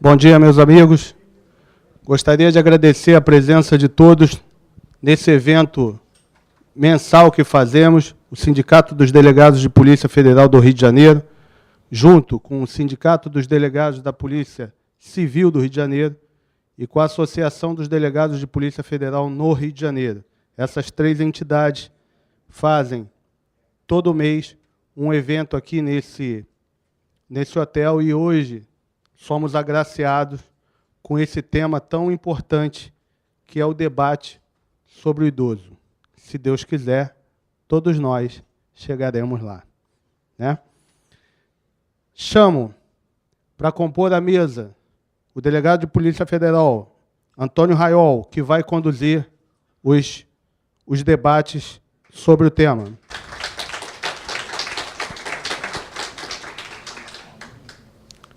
Bom dia, meus amigos. Gostaria de agradecer a presença de todos nesse evento mensal que fazemos, o Sindicato dos Delegados de Polícia Federal do Rio de Janeiro, junto com o Sindicato dos Delegados da Polícia Civil do Rio de Janeiro e com a Associação dos Delegados de Polícia Federal no Rio de Janeiro. Essas três entidades fazem todo mês um evento aqui nesse hotel e hoje somos agraciados com esse tema tão importante que é o debate sobre o idoso. Se Deus quiser, todos nós chegaremos lá, né? Chamo para compor a mesa o delegado de Polícia Federal, Antônio Raiol, que vai conduzir os debates sobre o tema.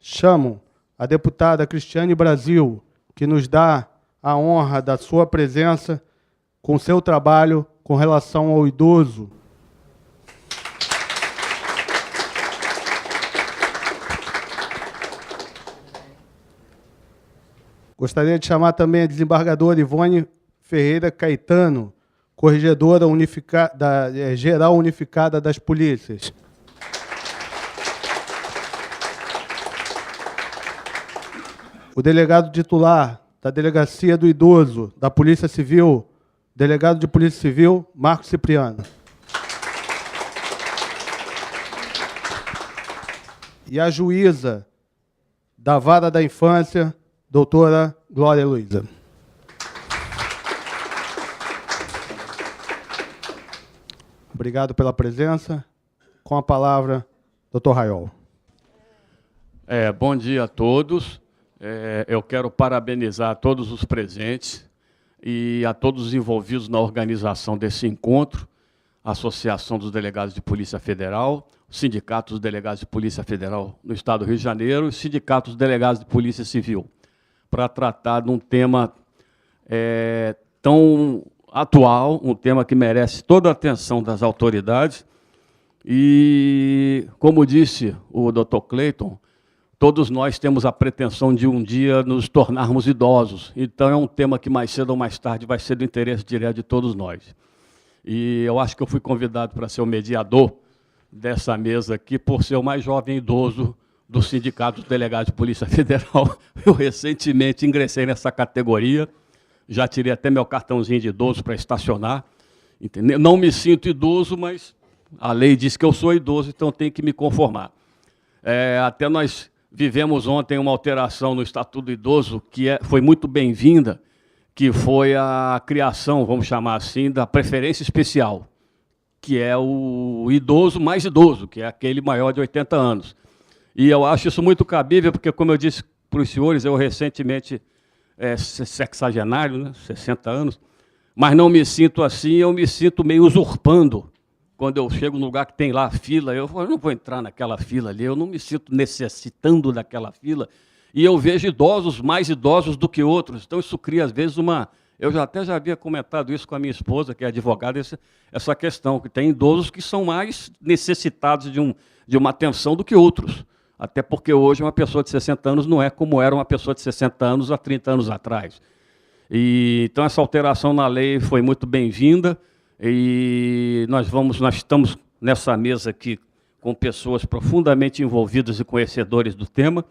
Chamo a deputada Cristiane Brasil, que nos dá a honra da sua presença com seu trabalho com relação ao idoso. Gostaria de chamar também a desembargadora Ivone Ferreira Caetano, corregedora geral unificada das polícias. O delegado titular da Delegacia do Idoso, da Polícia Civil, delegado de Polícia Civil, Marcos Cipriano. E a juíza da Vara da Infância, doutora Glória Luiza. Obrigado pela presença. Com a palavra, doutor Raiol. Bom dia a todos. Eu quero parabenizar todos os presentes e a todos os envolvidos na organização desse encontro, a Associação dos Delegados de Polícia Federal, o Sindicato dos Delegados de Polícia Federal no Estado do Rio de Janeiro e o Sindicato dos Delegados de Polícia Civil, para tratar de um tema tão atual, um tema que merece toda a atenção das autoridades. E, como disse o Dr. Cleiton, todos nós temos a pretensão de um dia nos tornarmos idosos. Então, é um tema que mais cedo ou mais tarde vai ser do interesse direto de todos nós. E eu acho que eu fui convidado para ser o mediador dessa mesa aqui por ser o mais jovem idoso do Sindicato dos Delegados de Polícia Federal. Eu recentemente ingressei nessa categoria, já tirei até meu cartãozinho de idoso para estacionar. Entendeu? Não me sinto idoso, mas a lei diz que eu sou idoso, então tenho que me conformar. Até nós vivemos ontem uma alteração no Estatuto do Idoso, que foi muito bem-vinda, que foi a criação, vamos chamar assim, da preferência especial, que é o idoso mais idoso, que é aquele maior de 80 anos. E eu acho isso muito cabível, porque, como eu disse para os senhores, eu recentemente, sexagenário, né, 60 anos, mas não me sinto assim, eu me sinto meio usurpando. Quando eu chego num lugar que tem lá a fila, eu não vou entrar naquela fila ali, eu não me sinto necessitando daquela fila, e eu vejo idosos mais idosos do que outros, então isso cria, às vezes, uma... Eu até já havia comentado isso com a minha esposa, que é advogada, essa questão, que tem idosos que são mais necessitados de uma atenção do que outros, até porque hoje uma pessoa de 60 anos não é como era uma pessoa de 60 anos há 30 anos atrás. Então, essa alteração na lei foi muito bem-vinda, e nós estamos nessa mesa aqui com pessoas profundamente envolvidas e conhecedores do tema.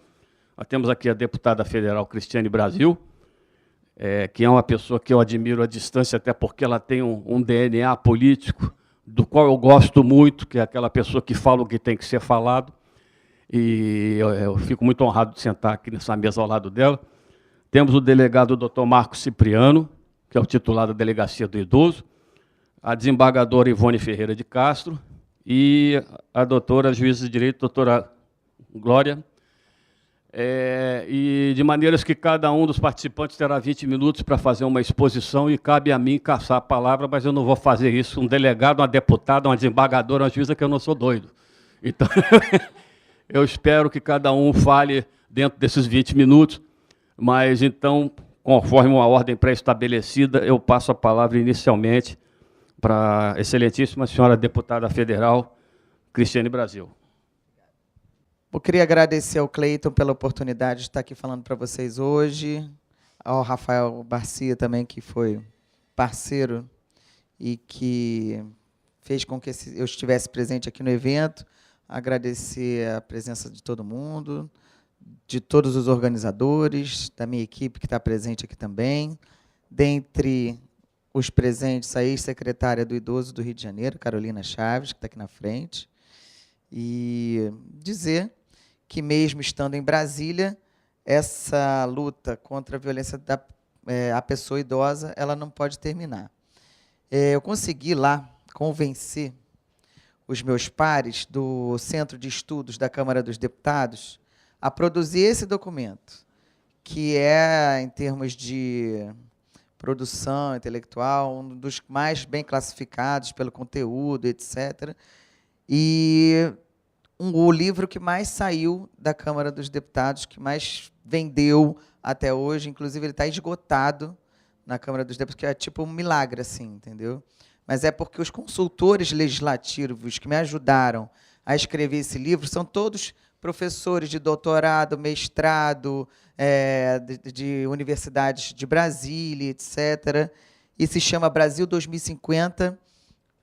Nós temos aqui a deputada federal Cristiane Brasil, que é uma pessoa que eu admiro à distância, até porque ela tem um DNA político, do qual eu gosto muito, que é aquela pessoa que fala o que tem que ser falado, e eu fico muito honrado de sentar aqui nessa mesa ao lado dela. Temos o delegado Dr. Marcos Cipriano, que é o titular da Delegacia do Idoso, a desembargadora Ivone Ferreira de Castro e a doutora juíza de direito, doutora Glória, e de maneiras que cada um dos participantes terá 20 minutos para fazer uma exposição e cabe a mim caçar a palavra, mas eu não vou fazer isso. Um delegado, uma deputada, uma desembargadora, uma juíza, que eu não sou doido. Então, eu espero que cada um fale dentro desses 20 minutos, mas então, conforme uma ordem pré-estabelecida, eu passo a palavra inicialmente para a excelentíssima senhora deputada federal, Cristiane Brasil. Eu queria agradecer ao Cleiton pela oportunidade de estar aqui falando para vocês hoje, ao Rafael Barcia também, que foi parceiro e que fez com que eu estivesse presente aqui no evento. Agradecer a presença de todo mundo, de todos os organizadores, da minha equipe que está presente aqui também. Dentre os presentes, a ex-secretária do Idoso do Rio de Janeiro, Carolina Chaves, que está aqui na frente. E dizer que, mesmo estando em Brasília, essa luta contra a violência à pessoa idosa, ela não pode terminar. Eu consegui lá convencer os meus pares do Centro de Estudos da Câmara dos Deputados a produzir esse documento, que é, em termos de produção intelectual, um dos mais bem classificados pelo conteúdo, etc. E o livro que mais saiu da Câmara dos Deputados, que mais vendeu até hoje, inclusive ele está esgotado na Câmara dos Deputados, que é tipo um milagre, assim, entendeu? Mas é porque os consultores legislativos que me ajudaram a escrever esse livro são todos professores de doutorado, mestrado, de universidades de Brasília, etc. E se chama Brasil 2050,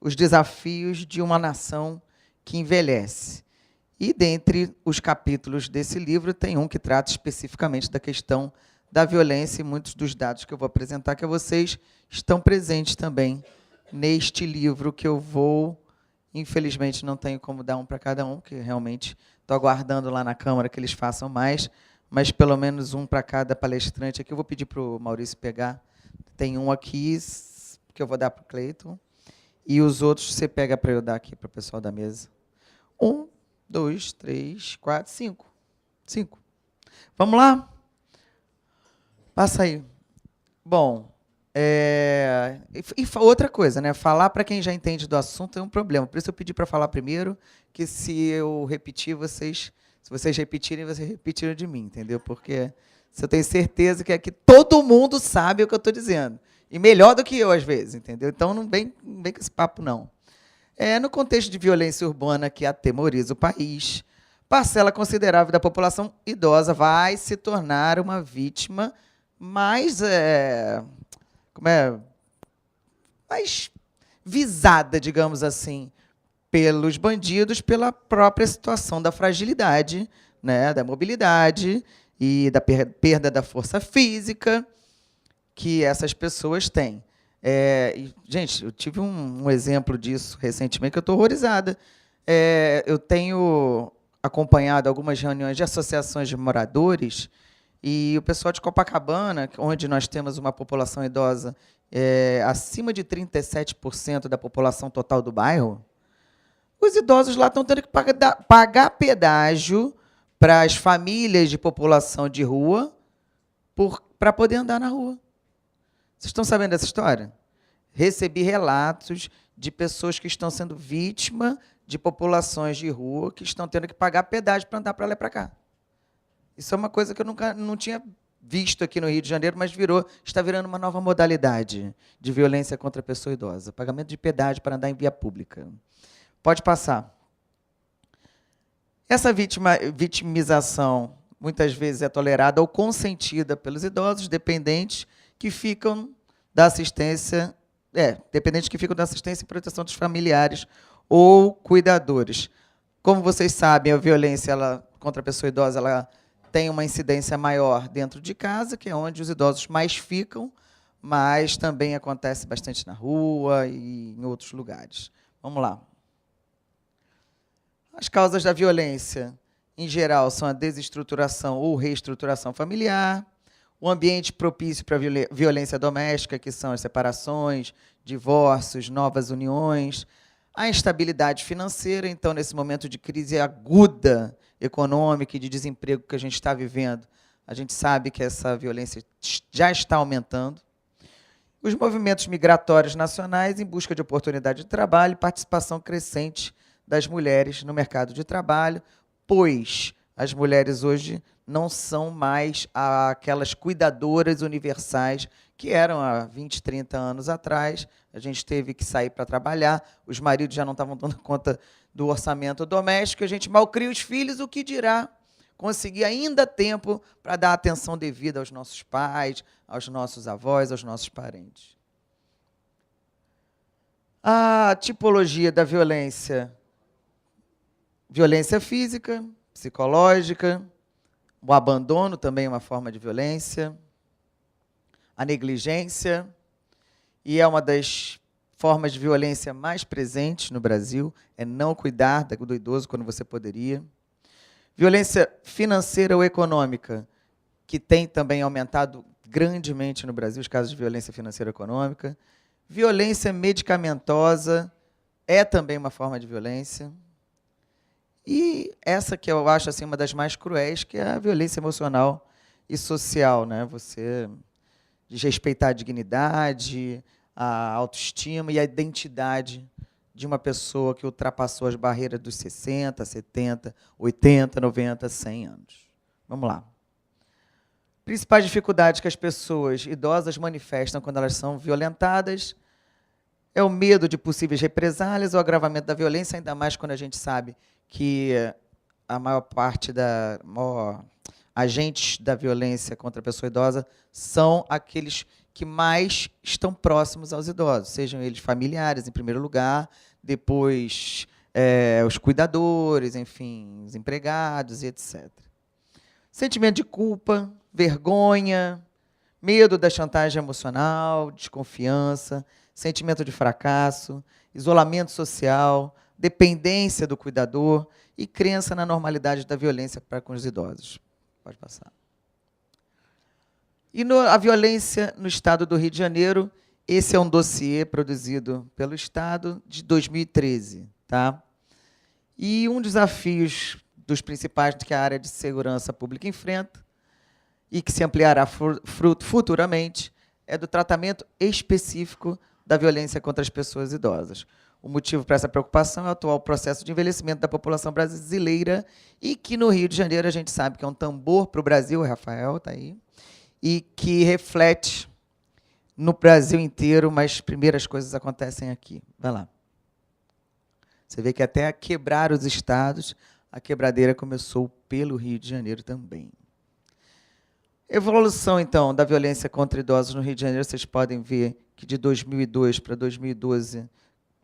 os desafios de uma nação que envelhece. E, dentre os capítulos desse livro, tem um que trata especificamente da questão da violência, e muitos dos dados que eu vou apresentar aqui a vocês estão presentes também neste livro, que eu vou, infelizmente, não tenho como dar um para cada um, que realmente estou aguardando lá na Câmara que eles façam mais, mas pelo menos um para cada palestrante aqui. Eu vou pedir para o Maurício pegar. Tem um aqui que eu vou dar para o Cleiton, e os outros você pega para eu dar aqui para o pessoal da mesa. 1, 2, 3, 4, 5. 5. Vamos lá? Passa aí. Bom, outra coisa, né? Falar para quem já entende do assunto é um problema. Por isso eu pedi para falar primeiro, que se eu repetir, se vocês repetirem, vocês repetiram de mim, entendeu? Porque se eu tenho certeza que aqui todo mundo sabe o que eu estou dizendo. E melhor do que eu, às vezes, entendeu? Então não vem com esse papo, não. No contexto de violência urbana que atemoriza o país, parcela considerável da população idosa vai se tornar uma vítima mais mais visada, digamos assim, pelos bandidos, pela própria situação da fragilidade, né, da mobilidade e da perda da força física que essas pessoas têm. Gente, eu tive um exemplo disso recentemente que eu estou horrorizada. Eu tenho acompanhado algumas reuniões de associações de moradores e o pessoal de Copacabana, onde nós temos uma população idosa acima de 37% da população total do bairro, os idosos lá estão tendo que pagar pedágio para as famílias de população de rua para poder andar na rua. Vocês estão sabendo dessa história? Recebi relatos de pessoas que estão sendo vítimas de populações de rua que estão tendo que pagar pedágio para andar para lá e para cá. Isso é uma coisa que eu não tinha visto aqui no Rio de Janeiro, mas está virando uma nova modalidade de violência contra a pessoa idosa. Pagamento de pedágio para andar em via pública. Pode passar. Essa vitimização muitas vezes é tolerada ou consentida pelos idosos dependentes que ficam da assistência, e proteção dos familiares ou cuidadores. Como vocês sabem, a violência contra a pessoa idosa ela tem uma incidência maior dentro de casa, que é onde os idosos mais ficam, mas também acontece bastante na rua e em outros lugares. Vamos lá. As causas da violência, em geral, são a desestruturação ou reestruturação familiar, o ambiente propício para a violência doméstica, que são as separações, divórcios, novas uniões, a instabilidade financeira. Então, nesse momento de crise aguda econômica e de desemprego que a gente está vivendo, a gente sabe que essa violência já está aumentando. Os movimentos migratórios nacionais em busca de oportunidade de trabalho e participação crescente das mulheres no mercado de trabalho, pois as mulheres hoje não são mais aquelas cuidadoras universais que eram há 20, 30 anos atrás. A gente teve que sair para trabalhar, os maridos já não estavam dando conta do orçamento doméstico, a gente malcria os filhos, o que dirá conseguir ainda tempo para dar atenção devida aos nossos pais, aos nossos avós, aos nossos parentes. A tipologia da violência: violência física, psicológica, o abandono também é uma forma de violência, a negligência, e é uma das formas de violência mais presentes no Brasil, é não cuidar do idoso quando você poderia. Violência financeira ou econômica, que tem também aumentado grandemente no Brasil, os casos de violência financeira ou econômica. Violência medicamentosa é também uma forma de violência. E essa que eu acho assim, uma das mais cruéis, que é a violência emocional e social, né? Você desrespeitar a dignidade, a autoestima e a identidade de uma pessoa que ultrapassou as barreiras dos 60, 70, 80, 90, 100 anos. Vamos lá. Principais dificuldades que as pessoas idosas manifestam quando elas são violentadas é o medo de possíveis represálias ou agravamento da violência, ainda mais quando a gente sabe que a maior parte agentes da violência contra a pessoa idosa são aqueles que mais estão próximos aos idosos, sejam eles familiares, em primeiro lugar, depois os cuidadores, enfim, os empregados e etc. Sentimento de culpa, vergonha, medo da chantagem emocional, desconfiança, sentimento de fracasso, isolamento social, dependência do cuidador e crença na normalidade da violência para com os idosos. Pode passar. E a violência no Estado do Rio de Janeiro, esse é um dossiê produzido pelo Estado de 2013. Tá? E um dos desafios dos principais que a área de segurança pública enfrenta, e que se ampliará futuramente, é do tratamento específico da violência contra as pessoas idosas. O motivo para essa preocupação é o atual processo de envelhecimento da população brasileira, e que no Rio de Janeiro a gente sabe que é um tambor para o Brasil, o Rafael está aí, e que reflete no Brasil inteiro, mas as primeiras coisas acontecem aqui. Vai lá. Você vê que até a quebrar os estados, a quebradeira começou pelo Rio de Janeiro também. Evolução, então, da violência contra idosos no Rio de Janeiro, vocês podem ver que de 2002 para 2012,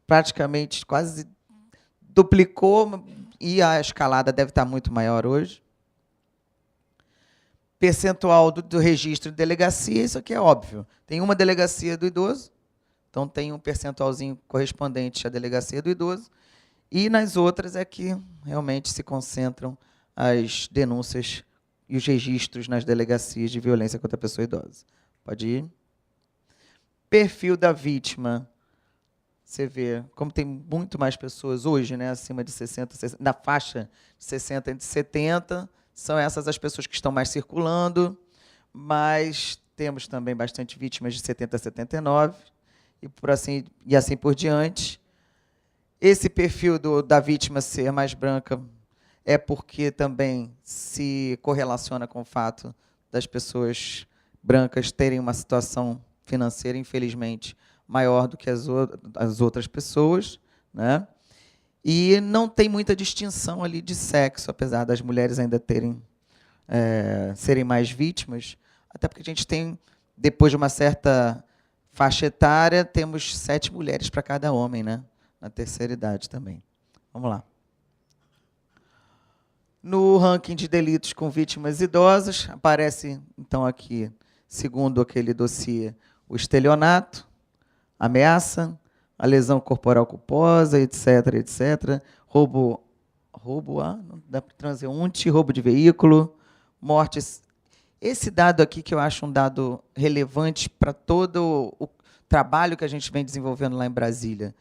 praticamente quase duplicou, e a escalada deve estar muito maior hoje. Percentual do registro de delegacia, isso aqui é óbvio. Tem uma delegacia do idoso, então tem um percentualzinho correspondente à delegacia do idoso, e nas outras é que realmente se concentram as denúncias e os registros nas delegacias de violência contra a pessoa idosa. Pode ir. Perfil da vítima. Você vê como tem muito mais pessoas hoje, né, acima de 60, na faixa de 60 e 70, são essas as pessoas que estão mais circulando, mas temos também bastante vítimas de 70 a 79, e assim por diante. Esse perfil da vítima ser mais branca é porque também se correlaciona com o fato das pessoas brancas terem uma situação financeira, infelizmente, maior do que as outras pessoas, né? E não tem muita distinção ali de sexo, apesar das mulheres ainda serem mais vítimas, até porque a gente tem, depois de uma certa faixa etária, temos 7 mulheres para cada homem, né? Na terceira idade também. Vamos lá. No ranking de delitos com vítimas idosas, aparece, então, aqui, segundo aquele dossiê, o estelionato, ameaça, a lesão corporal culposa, etc., etc., roubo transeunte, roubo de veículo, mortes. Esse dado aqui, que eu acho um dado relevante para todo o trabalho que a gente vem desenvolvendo lá em Brasília.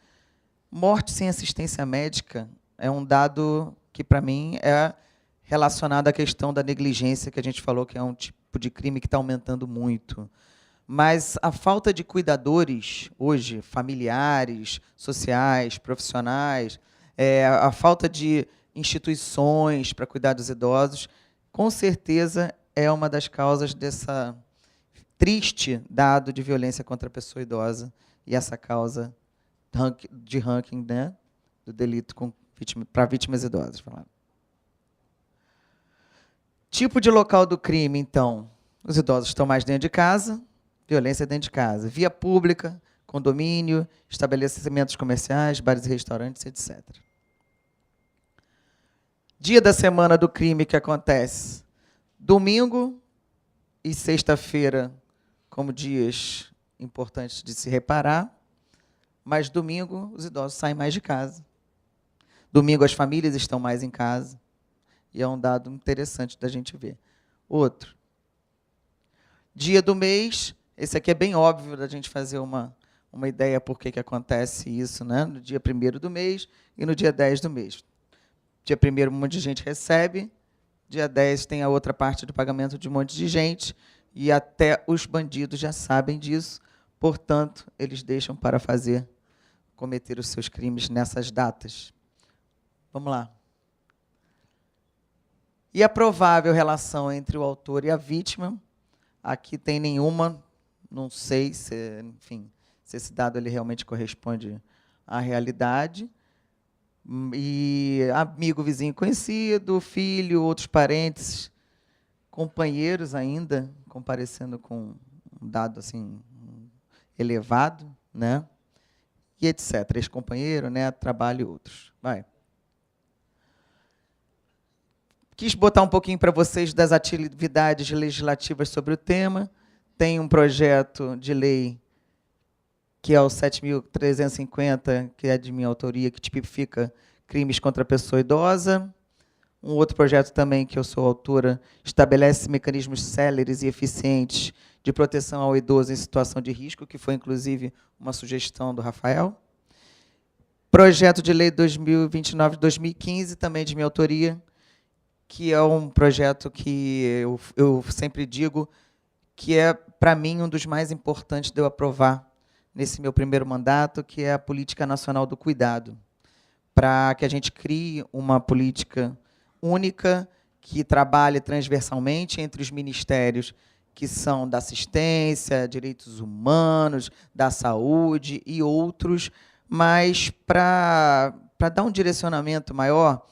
Morte sem assistência médica é um dado que, para mim, é relacionado à questão da negligência, que a gente falou que é um tipo de crime que está aumentando muito. Mas a falta de cuidadores, hoje, familiares, sociais, profissionais, a falta de instituições para cuidar dos idosos, com certeza é uma das causas dessa triste dado de violência contra a pessoa idosa, e essa causa de ranking, né, do delito com para vítimas idosas. Tipo de local do crime, então. Os idosos estão mais dentro de casa, violência dentro de casa. Via pública, condomínio, estabelecimentos comerciais, bares e restaurantes, etc. Dia da semana do crime que acontece. Domingo e sexta-feira, como dias importantes de se reparar, mas domingo os idosos saem mais de casa. Domingo as famílias estão mais em casa. E é um dado interessante da gente ver. Outro. Dia do mês, esse aqui é bem óbvio da gente fazer uma ideia por que acontece isso, né? No dia 1º do mês e no dia 10 do mês. Dia 1º, um monte de gente recebe, dia 10 tem a outra parte do pagamento de um monte de gente, e até os bandidos já sabem disso, portanto, eles deixam para cometer os seus crimes nessas datas. Vamos lá. E a provável relação entre o autor e a vítima, aqui tem nenhuma, não sei se, enfim, se esse dado ele realmente corresponde à realidade. E amigo, vizinho conhecido, filho, outros parentes, companheiros ainda, comparecendo com um dado assim elevado, né? E etc. Ex-companheiro, né? Trabalho e outros. Vai. Quis botar um pouquinho para vocês das atividades legislativas sobre o tema. Tem um projeto de lei, que é o 7.350, que é de minha autoria, que tipifica crimes contra a pessoa idosa. Um outro projeto também, que eu sou autora, estabelece mecanismos céleres e eficientes de proteção ao idoso em situação de risco, que foi, inclusive, uma sugestão do Rafael. Projeto de lei 2029-2015, também de minha autoria, que é um projeto que eu sempre digo que é, para mim, um dos mais importantes de eu aprovar nesse meu primeiro mandato, que é a Política Nacional do Cuidado, para que a gente crie uma política única que trabalhe transversalmente entre os ministérios que são da assistência, direitos humanos, da saúde e outros, mas para dar um direcionamento maior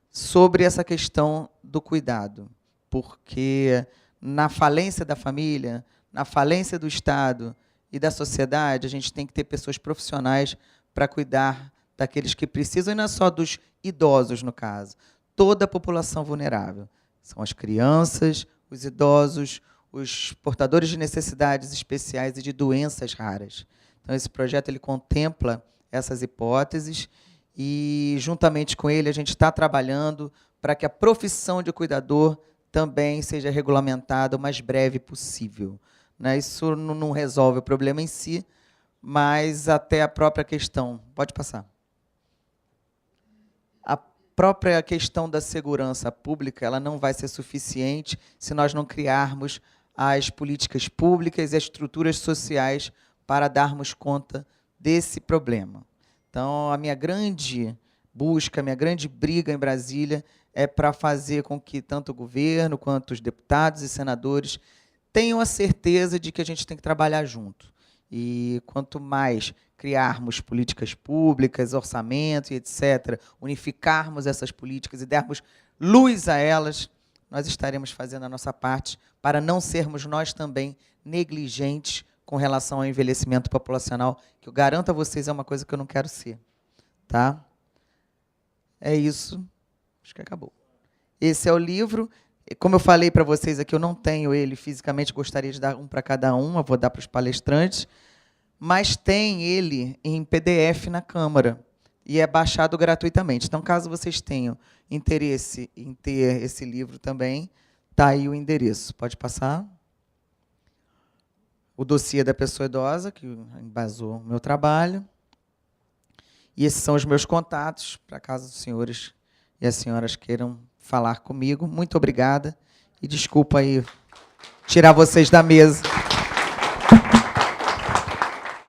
sobre essa questão do cuidado, porque na falência da família, na falência do Estado e da sociedade, a gente tem que ter pessoas profissionais para cuidar daqueles que precisam, e não é só dos idosos, no caso, toda a população vulnerável. São as crianças, os idosos, os portadores de necessidades especiais e de doenças raras. Então, esse projeto ele contempla essas hipóteses, e, juntamente com ele, a gente está trabalhando para que a profissão de cuidador também seja regulamentada o mais breve possível. Né? Isso não resolve o problema em si, mas até a própria questão. Pode passar. A própria questão da segurança pública ela não vai ser suficiente se nós não criarmos as políticas públicas e as estruturas sociais para darmos conta desse problema. Então, a minha grande busca, a minha grande briga em Brasília é para fazer com que tanto o governo quanto os deputados e senadores tenham a certeza de que a gente tem que trabalhar junto. E quanto mais criarmos políticas públicas, orçamento e etc., unificarmos essas políticas e dermos luz a elas, nós estaremos fazendo a nossa parte para não sermos nós também negligentes com relação ao envelhecimento populacional, que eu garanto a vocês é uma coisa que eu não quero ser. Tá? É isso. Acho que acabou. Esse é o livro. Como eu falei para vocês aqui, eu não tenho ele fisicamente, gostaria de dar um para cada um, eu vou dar para os palestrantes, mas tem ele em PDF na Câmara e é baixado gratuitamente. Então, caso vocês tenham interesse em ter esse livro também, está aí o endereço. Pode passar. O dossiê da pessoa idosa, que embasou o meu trabalho. E esses são os meus contatos, para caso os senhores e as senhoras queiram falar comigo. Muito obrigada. E desculpa aí tirar vocês da mesa.